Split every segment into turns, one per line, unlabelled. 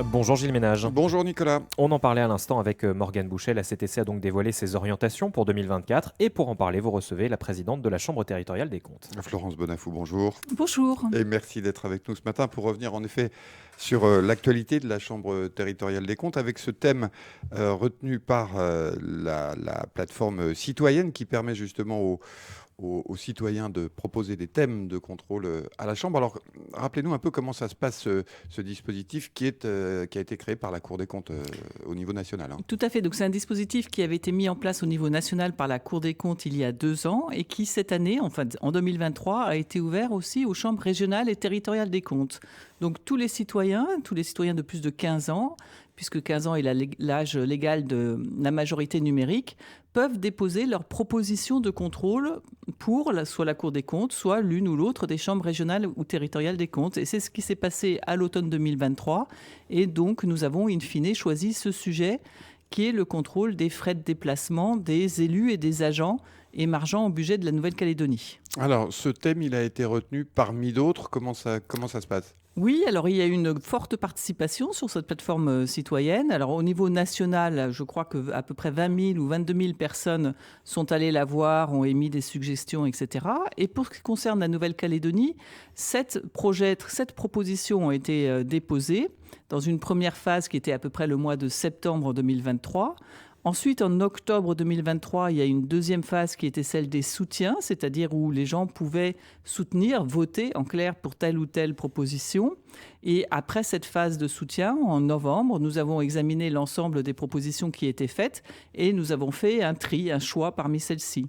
Bonjour Gilles Ménage.
Bonjour Nicolas.
On en parlait à l'instant avec Morgane Bouchel. La CTC a donc dévoilé ses orientations pour 2024. Et pour en parler, vous recevez la présidente de la Chambre territoriale des comptes.
Florence Bonafou, bonjour.
Bonjour.
Et merci d'être avec nous ce matin pour revenir en effet sur l'actualité de la Chambre territoriale des comptes avec ce thème retenu par la plateforme citoyenne qui permet justement aux citoyens de proposer des thèmes de contrôle à la Chambre. Alors, rappelez-nous un peu comment ça se passe, ce dispositif qui a été créé par la Cour des comptes au niveau national.
Tout à fait. Donc, c'est un dispositif qui avait été mis en place au niveau national par la Cour des comptes il y a 2 ans et qui, cette année, enfin en 2023, a été ouvert aussi aux chambres régionales et territoriales des comptes. Donc, tous les citoyens de plus de 15 ans, puisque 15 ans est l'âge légal de la majorité numérique, peuvent déposer leurs propositions de contrôle pour soit la Cour des comptes, soit l'une ou l'autre des chambres régionales ou territoriales des comptes. Et c'est ce qui s'est passé à l'automne 2023. Et donc, nous avons in fine choisi ce sujet qui est le contrôle des frais de déplacement des élus et des agents émargeant au budget de la Nouvelle-Calédonie.
Alors, ce thème, il a été retenu parmi d'autres. Comment ça se passe ?
Oui, alors il y a une forte participation sur cette plateforme citoyenne. Alors au niveau national, je crois qu'à peu près 20 000 ou 22 000 personnes sont allées la voir, ont émis des suggestions, etc. Et pour ce qui concerne la Nouvelle-Calédonie, 7 propositions ont été déposées dans une première phase qui était à peu près le mois de septembre 2023. Ensuite, en octobre 2023, il y a une deuxième phase qui était celle des soutiens, c'est-à-dire où les gens pouvaient soutenir, voter en clair pour telle ou telle proposition. Et après cette phase de soutien, en novembre, nous avons examiné l'ensemble des propositions qui étaient faites et nous avons fait un choix parmi celles-ci.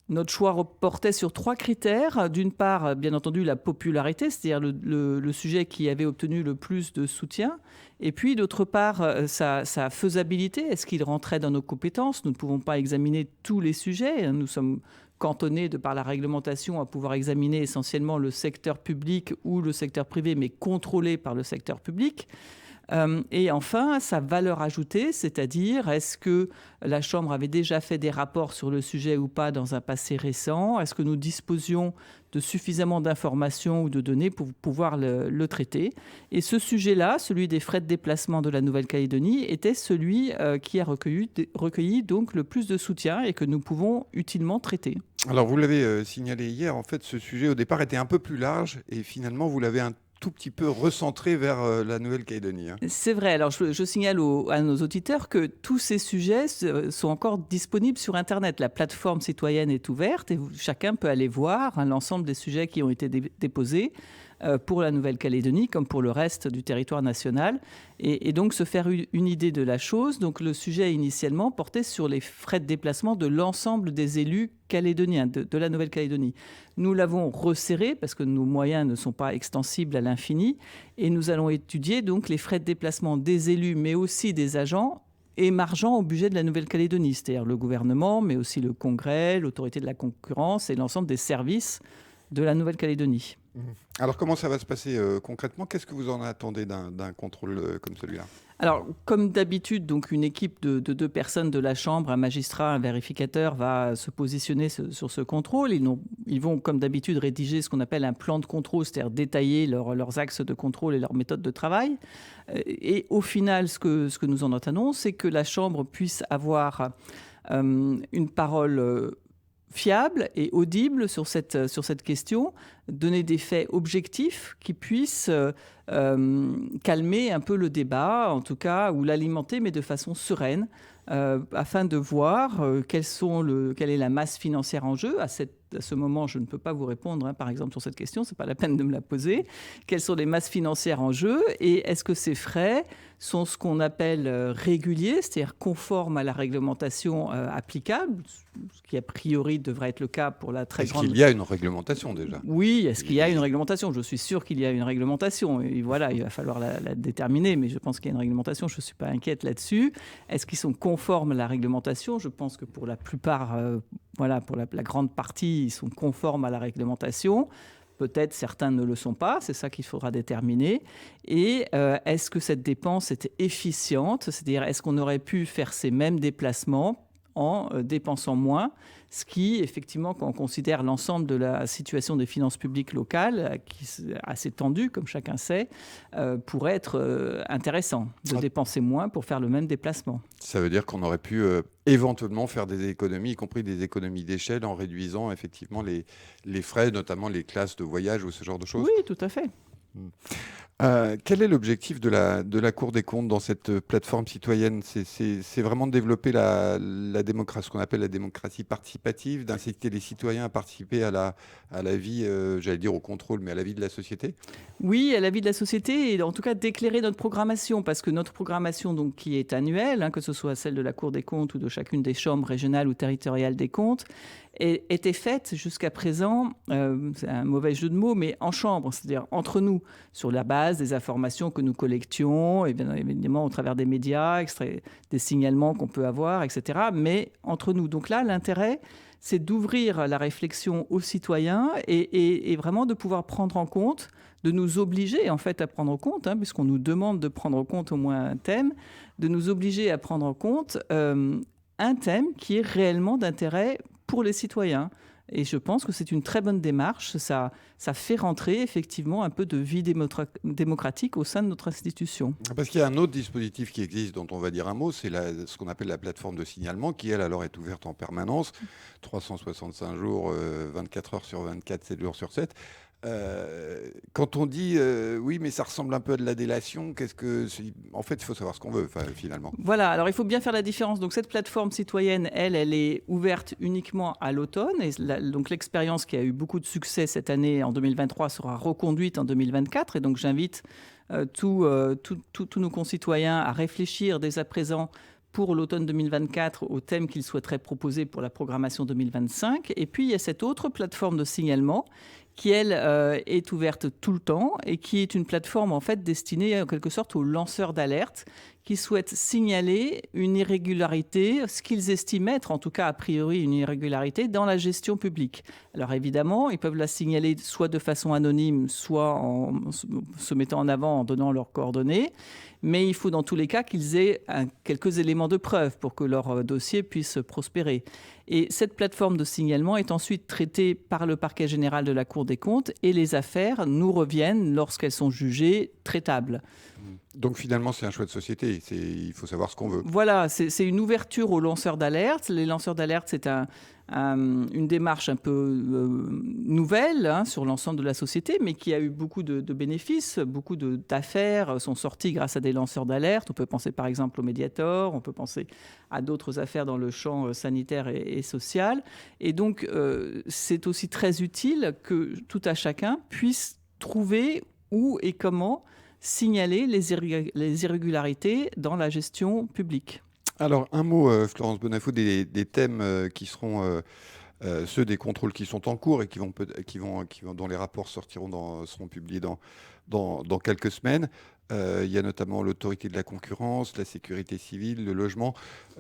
Notre choix portait sur 3 critères. D'une part, bien entendu, la popularité, c'est-à-dire le sujet qui avait obtenu le plus de soutien. Et puis, d'autre part, sa faisabilité. Est-ce qu'il rentrait dans nos compétences ? Nous ne pouvons pas examiner tous les sujets. Nous sommes cantonnés, de par la réglementation, à pouvoir examiner essentiellement le secteur public ou le secteur privé, mais contrôlé par le secteur public. Et enfin, sa valeur ajoutée, c'est-à-dire est-ce que la Chambre avait déjà fait des rapports sur le sujet ou pas dans un passé récent ? Est-ce que nous disposions de suffisamment d'informations ou de données pour pouvoir le traiter ? Et ce sujet-là, celui des frais de déplacement de la Nouvelle-Calédonie, était celui qui a recueilli donc le plus de soutien et que nous pouvons utilement traiter.
Alors, vous l'avez signalé hier, en fait, ce sujet au départ était un peu plus large et finalement, vous l'avez un tout petit peu recentré vers la Nouvelle-Calédonie.
C'est vrai. Alors, je signale à nos auditeurs que tous ces sujets sont encore disponibles sur Internet. La plateforme citoyenne est ouverte et chacun peut aller voir l'ensemble des sujets qui ont été déposés pour la Nouvelle-Calédonie comme pour le reste du territoire national et donc se faire une idée de la chose. Donc le sujet initialement portait sur les frais de déplacement de l'ensemble des élus calédoniens de la Nouvelle-Calédonie. Nous l'avons resserré parce que nos moyens ne sont pas extensibles à l'infini et nous allons étudier donc les frais de déplacement des élus mais aussi des agents émargeant au budget de la Nouvelle-Calédonie, c'est-à-dire le gouvernement mais aussi le Congrès, l'autorité de la concurrence et l'ensemble des services de la Nouvelle-Calédonie.
Alors, comment ça va se passer concrètement ? Qu'est-ce que vous en attendez d'un contrôle comme celui-là ?
Alors, comme d'habitude, donc une équipe de 2 personnes de la Chambre, un magistrat, un vérificateur, va se positionner sur ce contrôle. Ils vont, comme d'habitude, rédiger ce qu'on appelle un plan de contrôle, c'est-à-dire détailler leurs axes de contrôle et leurs méthodes de travail. Et au final, ce que nous en attendons, c'est que la Chambre puisse avoir une parole fiable et audible sur cette question, donner des faits objectifs qui puissent calmer un peu le débat, en tout cas, ou l'alimenter, mais de façon sereine, afin de voir quelle est la masse financière en jeu. À ce moment, je ne peux pas vous répondre, par exemple, sur cette question, ce n'est pas la peine de me la poser. Quelles sont les masses financières en jeu et est-ce que ces frais sont ce qu'on appelle réguliers, c'est-à-dire conformes à la réglementation applicable, ce qui a priori devrait être le cas pour la très grande...
Est-ce qu'il y a une réglementation déjà ?
Oui, est-ce qu'il y a une réglementation ? Je suis sûr qu'il y a une réglementation. Et voilà, il va falloir la déterminer, mais je pense qu'il y a une réglementation, je ne suis pas inquiète là-dessus. Est-ce qu'ils sont conformes à la réglementation ? Je pense que pour la plupart, pour la grande partie, ils sont conformes à la réglementation. Peut-être certains ne le sont pas, c'est ça qu'il faudra déterminer. Et est-ce que cette dépense est efficiente ? C'est-à-dire, est-ce qu'on aurait pu faire ces mêmes déplacements en dépensant moins ? ce qui, effectivement, quand on considère l'ensemble de la situation des finances publiques locales, qui est assez tendue, comme chacun sait, pourrait être intéressant de dépenser moins pour faire le même déplacement.
Ça veut dire qu'on aurait pu éventuellement faire des économies, y compris des économies d'échelle, en réduisant effectivement les frais, notamment les classes de voyage ou ce genre de choses.
Oui, tout à fait.
Quel est l'objectif de la Cour des comptes dans cette plateforme citoyenne? C'est vraiment de développer la démocratie, ce qu'on appelle la démocratie participative, d'inciter les citoyens à participer à la vie, j'allais dire au contrôle, mais à la vie de la société?
Oui, à la vie de la société et en tout cas d'éclairer notre programmation, parce que notre programmation, donc, qui est annuelle, que ce soit celle de la Cour des comptes ou de chacune des chambres régionales ou territoriales des comptes, était faite jusqu'à présent, c'est un mauvais jeu de mots, mais en chambre, c'est-à-dire entre nous, sur la base des informations que nous collections, et bien évidemment au travers des médias, des signalements qu'on peut avoir, etc., mais entre nous. Donc là, l'intérêt, c'est d'ouvrir la réflexion aux citoyens et vraiment de pouvoir prendre en compte, de nous obliger en fait à prendre en compte, puisqu'on nous demande de prendre en compte au moins un thème, de nous obliger à prendre en compte un thème qui est réellement d'intérêt pour les citoyens. Et je pense que c'est une très bonne démarche. Ça fait rentrer effectivement un peu de vie démocratique au sein de notre institution.
Parce qu'il y a un autre dispositif qui existe dont on va dire un mot, c'est ce qu'on appelle la plateforme de signalement, qui elle alors est ouverte en permanence, 365 jours, 24 heures sur 24, 7 jours sur 7. Quand on dit oui, mais ça ressemble un peu à de la délation, en fait, il faut savoir ce qu'on veut finalement.
Voilà, alors il faut bien faire la différence. Donc cette plateforme citoyenne, elle est ouverte uniquement à l'automne. Et donc l'expérience qui a eu beaucoup de succès cette année en 2023 sera reconduite en 2024. Et donc j'invite tous nos concitoyens à réfléchir dès à présent pour l'automne 2024 au thème qu'ils souhaiteraient proposer pour la programmation 2025. Et puis il y a cette autre plateforme de signalement qui, elle, est ouverte tout le temps et qui est une plateforme en fait destinée en quelque sorte aux lanceurs d'alerte qui souhaitent signaler une irrégularité, ce qu'ils estiment être, en tout cas a priori, une irrégularité dans la gestion publique. Alors évidemment, ils peuvent la signaler soit de façon anonyme, soit en se mettant en avant, en donnant leurs coordonnées. Mais il faut dans tous les cas qu'ils aient quelques éléments de preuve pour que leur dossier puisse prospérer. Et cette plateforme de signalement est ensuite traitée par le parquet général de la Cour des comptes et les affaires nous reviennent lorsqu'elles sont jugées traitables.
Donc finalement, c'est un choix de société. Il faut savoir ce qu'on veut.
Voilà, c'est une ouverture aux lanceurs d'alerte. Les lanceurs d'alerte, c'est une démarche un peu nouvelle sur l'ensemble de la société, mais qui a eu beaucoup de bénéfices. Beaucoup d'affaires sont sorties grâce à des lanceurs d'alerte. On peut penser par exemple au Mediator, on peut penser à d'autres affaires dans le champ sanitaire et social. Et donc, c'est aussi très utile que tout à chacun puisse trouver où et comment signaler les irrégularités dans la gestion publique.
Alors, un mot, Florence Bonafou, des thèmes qui seront ceux des contrôles qui sont en cours et dont les rapports seront publiés dans quelques semaines. Il y a notamment l'autorité de la concurrence, la sécurité civile, le logement.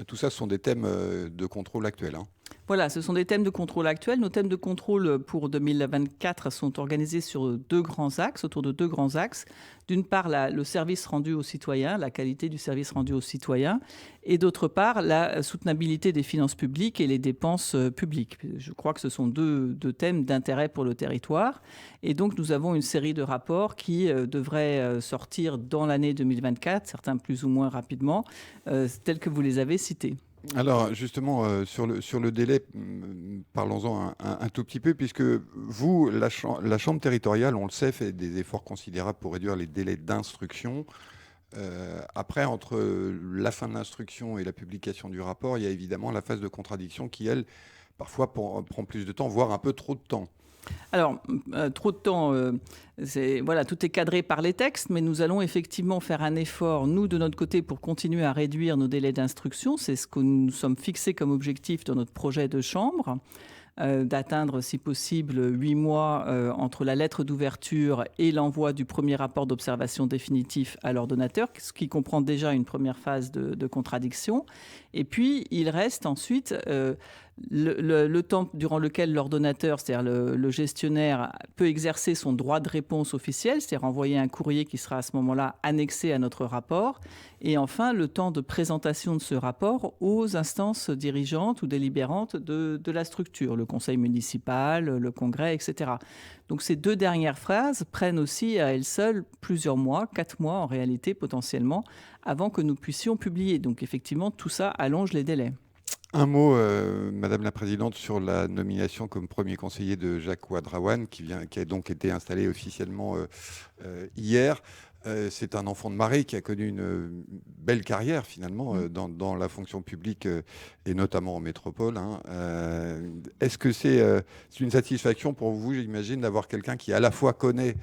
Tout ça, ce sont des thèmes de contrôle actuels.
Voilà, ce sont des thèmes de contrôle actuels. Nos thèmes de contrôle pour 2024 sont organisés sur autour de deux grands axes. D'une part, le service rendu aux citoyens, la qualité du service rendu aux citoyens, et d'autre part, la soutenabilité des finances publiques et les dépenses publiques. Je crois que ce sont deux thèmes d'intérêt pour le territoire. Et donc, nous avons une série de rapports qui devraient sortir dans l'année 2024, certains plus ou moins rapidement, tels que vous les avez cités.
Alors justement, sur le délai, parlons-en un tout petit peu, puisque vous, la Chambre territoriale, on le sait, fait des efforts considérables pour réduire les délais d'instruction. Après, entre la fin de l'instruction et la publication du rapport, il y a évidemment la phase de contradiction qui, elle, parfois prend plus de temps, voire un peu trop de temps.
Alors, trop de temps, tout est cadré par les textes, mais nous allons effectivement faire un effort, nous, de notre côté, pour continuer à réduire nos délais d'instruction. C'est ce que nous sommes fixés comme objectif dans notre projet de chambre, d'atteindre, si possible, 8 mois entre la lettre d'ouverture et l'envoi du premier rapport d'observation définitif à l'ordonnateur, ce qui comprend déjà une première phase de contradiction. Et puis, il reste ensuite le temps durant lequel l'ordonnateur, c'est-à-dire le gestionnaire, peut exercer son droit de réponse officiel, c'est-à-dire envoyer un courrier qui sera à ce moment-là annexé à notre rapport. Et enfin, le temps de présentation de ce rapport aux instances dirigeantes ou délibérantes de la structure, le conseil municipal, le congrès, etc. Donc ces 2 dernières phrases prennent aussi à elles seules plusieurs mois, 4 mois en réalité potentiellement, avant que nous puissions publier. Donc effectivement, tout ça allonge les délais.
Un mot, Madame la Présidente, sur la nomination comme premier conseiller de Jacques Ouadraouen, qui a donc été installé officiellement hier. C'est un enfant de Marais qui a connu une belle carrière finalement dans la fonction publique et notamment en métropole. Est-ce que c'est une satisfaction pour vous, j'imagine, d'avoir quelqu'un qui à la fois connaît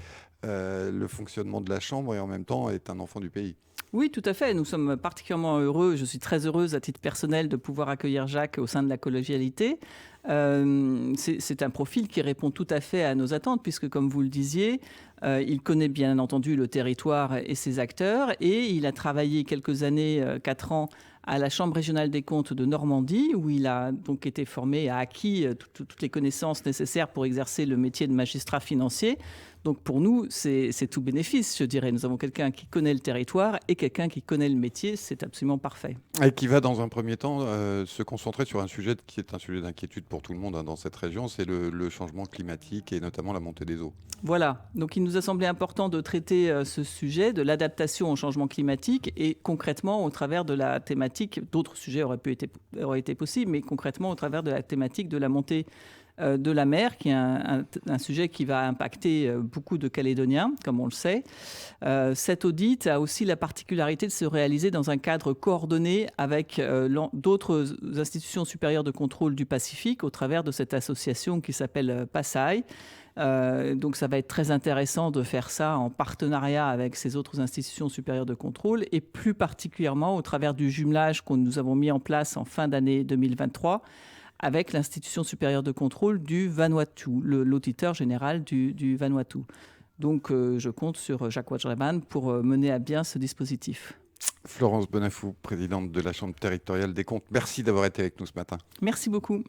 le fonctionnement de la Chambre et en même temps est un enfant du pays?
Oui, tout à fait. Nous sommes particulièrement heureux. Je suis très heureuse à titre personnel de pouvoir accueillir Jacques au sein de la collégialité. C'est un profil qui répond tout à fait à nos attentes, puisque, comme vous le disiez, il connaît bien entendu le territoire et ses acteurs, et il a travaillé quelques années, 4 ans, à la Chambre régionale des comptes de Normandie, où il a donc été formé, a acquis toutes les connaissances nécessaires pour exercer le métier de magistrat financier. Donc pour nous, c'est tout bénéfice, je dirais. Nous avons quelqu'un qui connaît le territoire et quelqu'un qui connaît le métier. C'est absolument parfait.
Et qui va, dans un premier temps, se concentrer sur un sujet qui est un sujet d'inquiétude pour tout le monde dans cette région, c'est le changement climatique et notamment la montée des eaux.
Voilà. Donc il nous a semblé important de traiter ce sujet de l'adaptation au changement climatique et concrètement au travers de la thématique, d'autres sujets auraient été possibles, mais concrètement au travers de la thématique de la montée de la mer, qui est un sujet qui va impacter beaucoup de Calédoniens, comme on le sait. Cet audit a aussi la particularité de se réaliser dans un cadre coordonné avec d'autres institutions supérieures de contrôle du Pacifique au travers de cette association qui s'appelle PASAI. Donc ça va être très intéressant de faire ça en partenariat avec ces autres institutions supérieures de contrôle et plus particulièrement au travers du jumelage que nous avons mis en place en fin d'année 2023 avec l'institution supérieure de contrôle du Vanuatu, l'auditeur général du Vanuatu. Donc je compte sur Jacques Ouadraouen pour mener à bien ce dispositif.
Florence Benafou, présidente de la Chambre territoriale des comptes, merci d'avoir été avec nous ce matin.
Merci beaucoup.